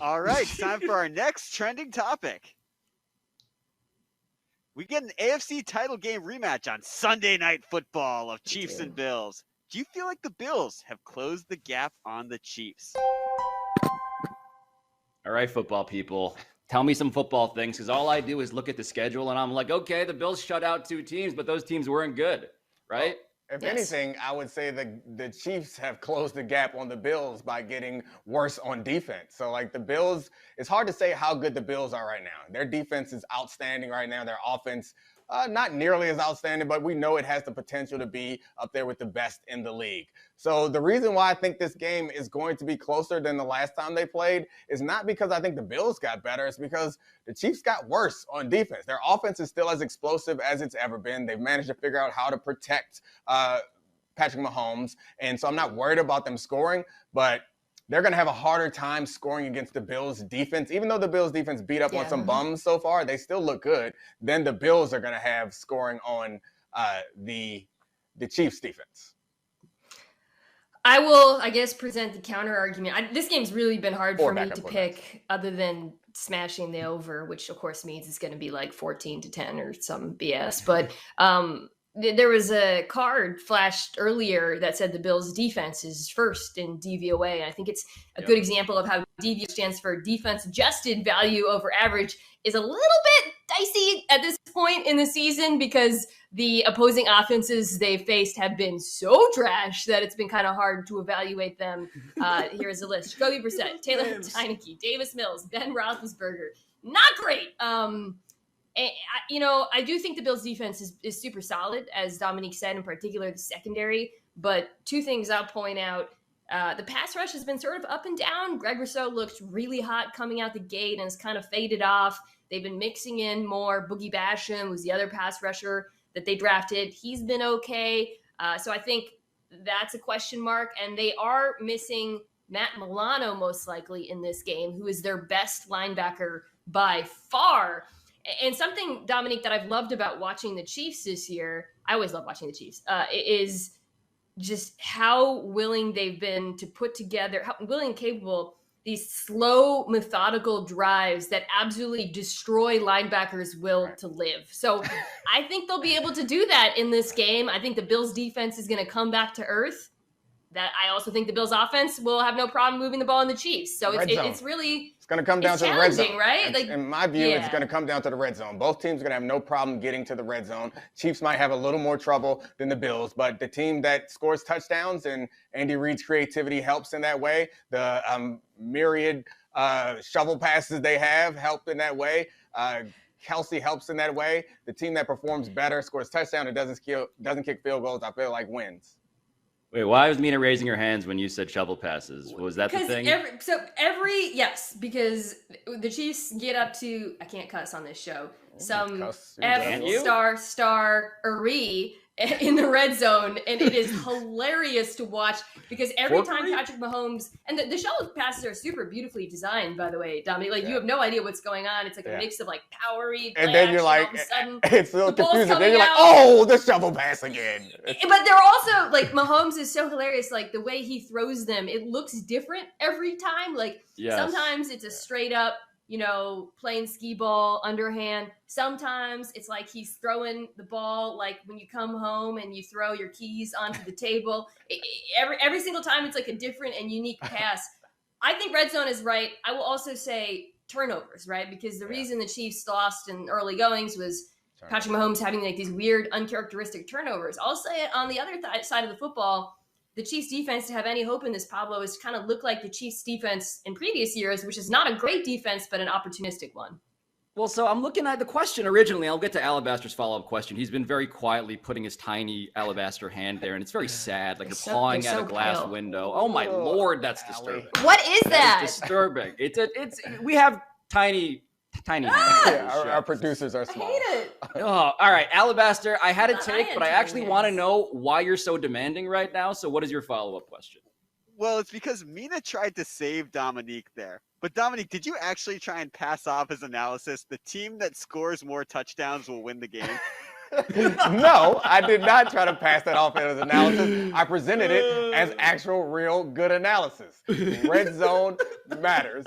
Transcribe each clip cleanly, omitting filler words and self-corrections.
All right, it's time for our next trending topic. We get an AFC title game rematch on Sunday Night Football of Chiefs and Bills. Do you feel like the Bills have closed the gap on the Chiefs? All right, football people, tell me some football things, because all I do is look at the schedule and I'm like, okay, the Bills shut out 2 teams, but those teams weren't good, right? If anything, I would say the Chiefs have closed the gap on the Bills by getting worse on defense. So, like, the Bills, it's hard to say how good the Bills are right now. Their defense is outstanding right now. Their offense, not nearly as outstanding, but we know it has the potential to be up there with the best in the league. So the reason why I think this game is going to be closer than the last time they played is not because I think the Bills got better. It's because the Chiefs got worse on defense. Their offense is still as explosive as it's ever been. They've managed to figure out how to protect Patrick Mahomes. And so I'm not worried about them scoring, but they're going to have a harder time scoring against the Bills defense. Even though the Bills defense beat up on some bums so far, they still look good. Then the Bills are going to have scoring on the Chiefs defense. I will, I guess, present the counter argument. This game's really been hard for me to pick other than smashing the over, which of course means it's going to be like 14-10 or some BS. But there was a card flashed earlier that said the Bills' defense is first in DVOA. And I think it's a good example of how DVOA stands for defense-adjusted value over average is a little bit dicey at this point in the season because the opposing offenses they've faced have been so trash that it's been kind of hard to evaluate them. Here's a list. Jacoby Brissett, Taylor Heineke, Davis Mills, Ben Roethlisberger. Not great. I do think the Bills' defense is super solid, as Domonique said, in particular the secondary. But 2 things I'll point out. The pass rush has been sort of up and down. Greg Rousseau looked really hot coming out the gate and has kind of faded off. They've been mixing in more. Boogie Basham was the other pass rusher that they drafted. He's been okay. So I think that's a question mark. And they are missing Matt Milano most likely in this game, who is their best linebacker by far. And something, Domonique, that I've loved about watching the Chiefs this year, I always love watching the Chiefs, is just how willing they've been to put together, how willing and capable these slow, methodical drives that absolutely destroy linebackers' will to live. So I think they'll be able to do that in this game. I think the Bills' defense is going to come back to earth. That I also think the Bills' offense will have no problem moving the ball in the Chiefs. So it's really... It's going to come down to the red zone, right? Like, in my view, it's going to come down to the red zone. Both teams are going to have no problem getting to the red zone. Chiefs might have a little more trouble than the Bills, but the team that scores touchdowns and Andy Reid's creativity helps in that way. The myriad shovel passes they have help in that way. Kelsey helps in that way. The team that performs better, scores touchdown, and doesn't kick field goals, I feel like wins. Wait, why was Mina raising her hands when you said shovel passes? Was that the thing? Yes, because the Chiefs get up to, I can't cuss on this show, some F*****-ery in the red zone, and it is hilarious to watch because every time Patrick Mahomes, and the shovel passes are super beautifully designed, by the way, Dominique. Like, you have no idea what's going on. It's like a mix of like power read, and then you're like, all of a sudden, it's a little confusing. Then you're like, oh, the shovel pass again. But they're also like, Mahomes is so hilarious. Like, the way he throws them, it looks different every time. Like, sometimes it's a straight up, playing skee ball, underhand. Sometimes it's like he's throwing the ball like when you come home and you throw your keys onto the table. Every single time it's like a different and unique pass. I think red zone is right. I will also say turnovers, right? Because the reason the Chiefs lost in early goings was Patrick Mahomes having like these weird, uncharacteristic turnovers. I'll say it on the other side of the football. The Chiefs defense, to have any hope in this, Pablo, is to kind of look like the Chiefs defense in previous years, which is not a great defense, but an opportunistic one. Well, so I'm looking at the question originally. I'll get to Alabaster's follow-up question. He's been very quietly putting his tiny alabaster hand there, and it's very sad. Like you're pawing at a glass window. Oh my Lord, that's disturbing. What is that? It's disturbing. We have tiny hands. Our producers are small. I hate it. Oh, all right, Alabaster, I had a take, but I actually want to know why you're so demanding right now. So what is your follow-up question? Well, it's because Mina tried to save Domonique there. But Domonique, did you actually try and pass off his analysis? The team that scores more touchdowns will win the game. No, I did not try to pass that off as analysis. I presented it as actual, real, good analysis. Red zone matters.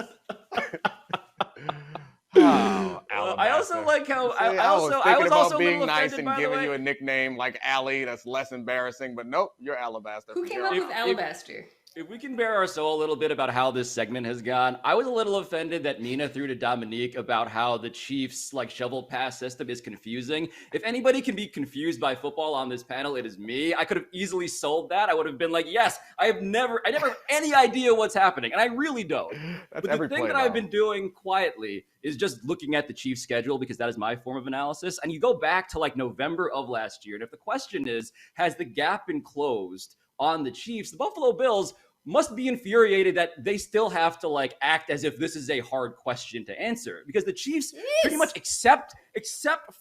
Oh, I also like how I was also being a little nice offended, and by the giving way. you a nickname like Allie. That's less embarrassing, but nope, you're Alabaster. Who came up with Alabaster? If we can bear our soul a little bit about how this segment has gone, I was a little offended that Mina threw to Domonique about how the Chiefs like shovel pass system is confusing. If anybody can be confused by football on this panel, it is me. I could have easily sold that. I would have been like, yes, I never have any idea what's happening, and I really don't. That's but the thing that I've been doing quietly is just looking at the Chiefs schedule because that is my form of analysis. And you go back to like November of last year, and if the question is, has the gap been closed on the Chiefs, the Buffalo Bills must be infuriated that they still have to like act as if this is a hard question to answer, because the Chiefs pretty much except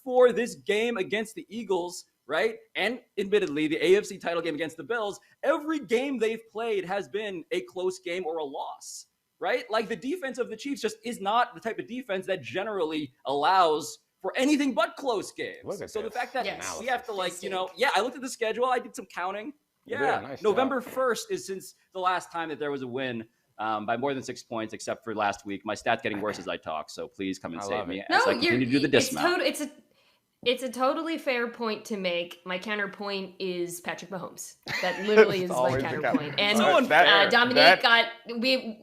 for this game against the Eagles, right? And admittedly, the AFC title game against the Bills, every game they've played has been a close game or a loss, right? Like the defense of the Chiefs just is not the type of defense that generally allows for anything but close games. So the fact that we have to like, you know, I looked at the schedule, I did some counting. Yeah, nice November 1st is since the last time that there was a win by more than 6 points, except for last week. My stat's getting worse as I talk, so please come and save me as I continue to do the dismount. It's a totally fair point to make. My counterpoint is Patrick Mahomes. That literally is my counterpoint. And Domonique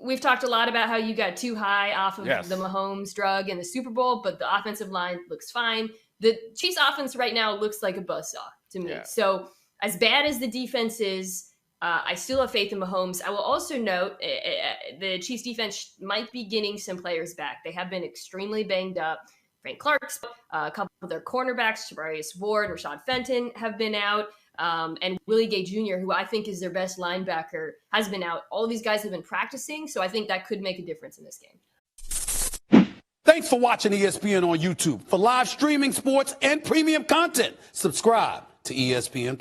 we've talked a lot about how you got too high off of the Mahomes drug in the Super Bowl, but the offensive line looks fine. The Chiefs offense right now looks like a buzzsaw to me. So as bad as the defense is, I still have faith in Mahomes. I will also note the Chiefs defense might be getting some players back. They have been extremely banged up. Frank Clark's, a couple of their cornerbacks, Tavarius Ward, Rashad Fenton have been out. And Willie Gay Jr., who I think is their best linebacker, has been out. All of these guys have been practicing, so I think that could make a difference in this game. Thanks for watching ESPN on YouTube. For live streaming, sports, and premium content, subscribe to ESPN+.